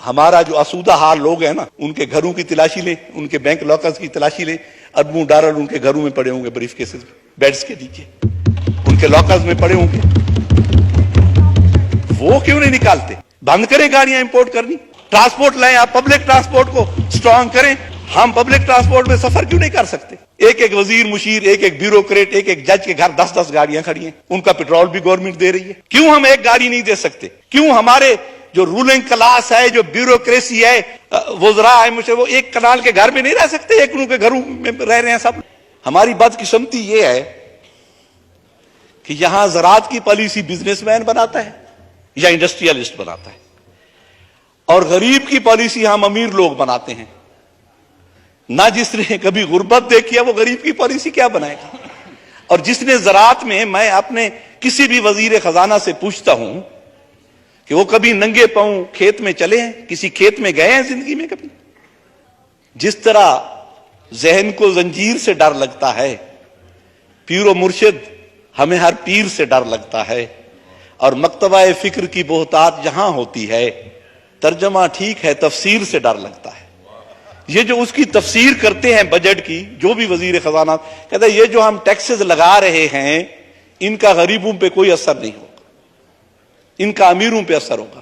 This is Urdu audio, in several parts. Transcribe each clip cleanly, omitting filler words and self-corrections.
ہمارا جو آسودہ حال لوگ ہیں نا، ان کے گھروں کی تلاشی لیں، ان کے بینک لاکرز کی تلاشی لیں، اربوں ڈالر ان کے گھروں میں پڑے ہوں گے، بریف کیسز بیڈز کے نیچے ان کے لاکرز میں پڑے ہوں گے. وہ کیوں نہیں نکالتے؟ بند کریں گاڑیاں امپورٹ کرنی، ٹرانسپورٹ لائیں، آپ پبلک ٹرانسپورٹ کو سٹرونگ کریں. ہم پبلک ٹرانسپورٹ میں سفر کیوں نہیں کر سکتے؟ ایک ایک وزیر مشیر، ایک ایک بیوروکریٹ، ایک ایک جج کے گھر 10-10 گاڑیاں کھڑی ہیں، ان کا پیٹرول بھی گورنمنٹ دے رہی ہے. کیوں ہم ایک گاڑی نہیں دے سکتے؟ کیوں ہمارے جو رولنگ کلاس ہے، جو بیوروکریسی ہے، وزراء ہے، وہ ایک کنال کے گھر میں نہیں رہ سکتے؟ ایک کے گھروں میں رہ رہے ہیں سب. ہماری بدقسمتی یہ ہے کہ یہاں زراعت کی پالیسی بزنس مین بناتا ہے یا انڈسٹریلسٹ بناتا ہے، اور غریب کی پالیسی ہم امیر لوگ بناتے ہیں. نہ جس نے کبھی غربت دیکھی ہے وہ غریب کی پالیسی کیا بنائے گا؟ اور جس نے زراعت میں، میں اپنے کسی بھی وزیر خزانہ سے پوچھتا ہوں کہ وہ کبھی ننگے پاؤں کھیت میں چلے ہیں، کسی کھیت میں گئے ہیں زندگی میں کبھی؟ جس طرح ذہن کو زنجیر سے ڈر لگتا ہے، پیر و مرشد ہمیں ہر پیر سے ڈر لگتا ہے، اور مکتبہ فکر کی بہتات جہاں ہوتی ہے، ترجمہ ٹھیک ہے تفسیر سے ڈر لگتا ہے. یہ جو اس کی تفسیر کرتے ہیں بجٹ کی، جو بھی وزیر خزانہ کہتا ہے یہ جو ہم ٹیکسز لگا رہے ہیں ان کا غریبوں پہ کوئی اثر نہیں ہوگا، ان کا امیروں پہ اثر ہوگا.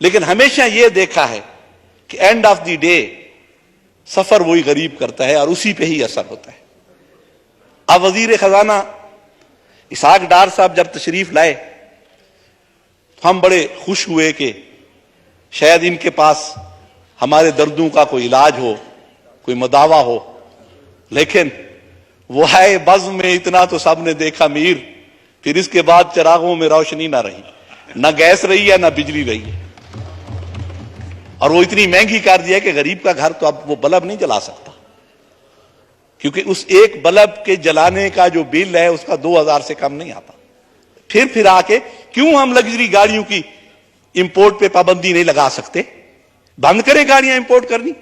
لیکن ہمیشہ یہ دیکھا ہے کہ اینڈ آف دی ڈے سفر وہی غریب کرتا ہے اور اسی پہ ہی اثر ہوتا ہے. اب وزیر خزانہ اسحاق ڈار صاحب جب تشریف لائے، ہم بڑے خوش ہوئے کہ شاید ان کے پاس ہمارے دردوں کا کوئی علاج ہو، کوئی مداوا ہو. لیکن وہ آئے بزم میں، اتنا تو سب نے دیکھا میر، پھر اس کے بعد چراغوں میں روشنی نہ رہی، نہ گیس رہی ہے نہ بجلی رہی ہے. اور وہ اتنی مہنگی کر دیا کہ غریب کا گھر تو اب وہ بلب نہیں جلا سکتا، کیونکہ اس ایک بلب کے جلانے کا جو بل ہے اس کا 2000 سے کم نہیں آتا. پھر آ کے کیوں ہم لگژری گاڑیوں کی امپورٹ پہ پابندی نہیں لگا سکتے؟ بند کریں گاڑیاں امپورٹ کرنی،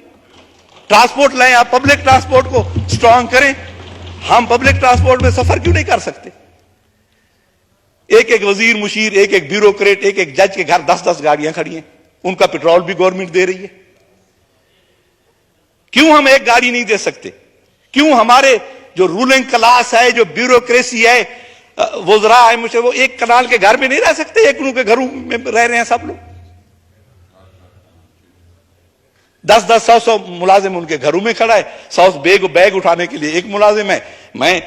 ٹرانسپورٹ لائیں، آپ پبلک ٹرانسپورٹ کو سٹرونگ کریں. ہم پبلک ٹرانسپورٹ میں سفر کیوں نہیں کر سکتے؟ ایک ایک وزیر مشیر، ایک ایک بیوروکریٹ، ایک ایک جج کے گھر 10-10 گاڑیاں کھڑی ہیں، ان کا پیٹرول بھی گورنمنٹ دے رہی ہے. کیوں ہم ایک گاڑی نہیں دے سکتے؟ کیوں ہمارے جو رولنگ کلاس ہے، جو بیوروکریسی ہے، وزراء ہے، وہ ایک کنال کے گھر میں نہیں رہ سکتے؟ ایک کے گھروں میں رہ رہے ہیں سب لوگ. 10-10 100 ملازم ان کے گھروں میں کھڑا ہے. 100 بیگ اٹھانے کے لیے ایک ملازم ہے. میں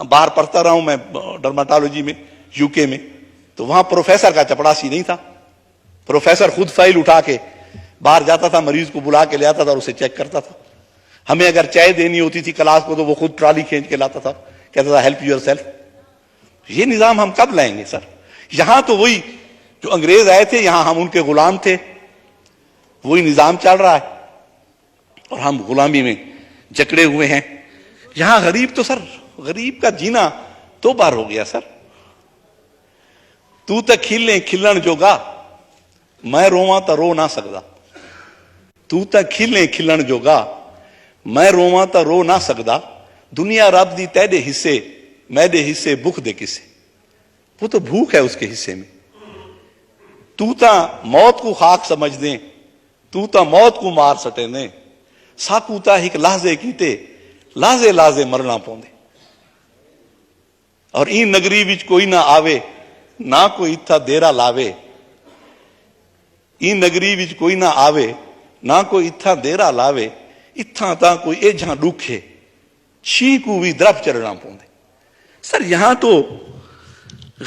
باہر پڑھتا رہا ہوں، میں ڈرماٹالوجی میں یو کے میں، تو وہاں پروفیسر کا چپڑاسی نہیں تھا. پروفیسر خود فائل اٹھا کے باہر جاتا تھا، مریض کو بلا کے لے آتا تھا اور اسے چیک کرتا تھا. ہمیں اگر چائے دینی ہوتی تھی کلاس کو تو وہ خود ٹرالی کھینچ کے لاتا تھا، کہتا تھا ہیلپ یور سیلف. یہ نظام ہم کب لائیں گے سر؟ یہاں تو وہی جو انگریز آئے تھے، یہاں ہم ان کے غلام تھے، وہی نظام چل رہا ہے اور ہم غلامی میں جکڑے ہوئے ہیں. یہاں غریب تو سر، غریب کا جینا تو بار ہو گیا سر. تو تے کھلنے کھلن جوگا، میں رواں تا رو نہ سکدا. تو تے کھلنے کھلن جوگا، میں رواں تا رو نہ سکدا. دنیا رب دی تیرے حصے، میرے حصے بھوک دے کسے. وہ تو بھوک ہے اس کے حصے میں. تو تا موت کو خاک سمجھ دیں، تو تا موت کو مار سٹے نے. ساکو تا ایک لحظے کیتے، لازے لازے مرنا پوندے. اور این نگری وچ کوئی نہ آوے، نہ کوئی اتھا دیرا لاوے. این نگری وچ کوئی نہ آوے، نہ کوئی اتھا دیرا لاوے. اتھا تا کوئی ایجھاں ڈوکھے، چھی کو بھی درف چڑھنا پوندے. سر یہاں تو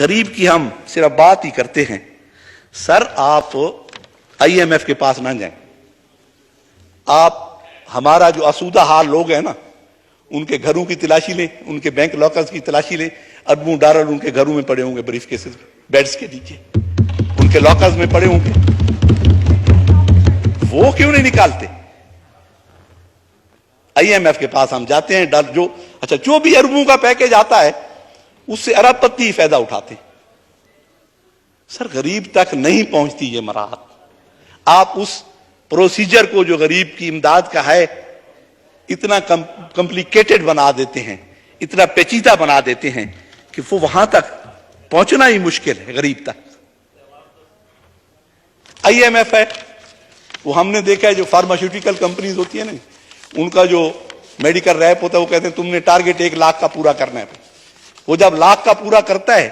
غریب کی ہم صرف بات ہی کرتے ہیں. سر آپ IMF کے پاس نہ جائیں. آپ ہمارا جو آسودہ حال لوگ ہیں نا، ان کے گھروں کی تلاشی لیں، ان کے بینک لاکرز کی تلاشی لیں. اربوں ڈالر ان کے گھروں میں پڑے ہوں گے، بریف کیسز بیڈز کے نیچے ان کے لاکرز میں پڑے ہوں گے. وہ کیوں نہیں نکالتے؟ IMF کے پاس ہم جاتے ہیں، جو بھی اربوں کا پیکج آتا ہے اس سے ارب پتی فائدہ اٹھاتے ہیں. سر غریب تک نہیں پہنچتی یہ مراحت. آپ اس پروسیجر کو جو غریب کی امداد کا ہے اتنا کمپلیکیٹڈ بنا دیتے ہیں، اتنا پیچیدہ بنا دیتے ہیں کہ وہ وہاں تک پہنچنا ہی مشکل ہے غریب تک. IMF ہے، وہ ہم نے دیکھا ہے جو فارماسیوٹیکل کمپنیز ہوتی ہیں نا، ان کا جو میڈیکل ریپ ہوتا ہے وہ کہتے ہیں تم نے ٹارگیٹ 1 لاکھ کا پورا کرنا ہے، وہ جب 1 لاکھ کا پورا کرتا ہے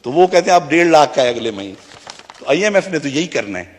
تو وہ کہتے ہیں اب 1.5 لاکھ کا ہے اگلے مہینے. تو آئی ایم ایف نے تو یہی کرنا ہے.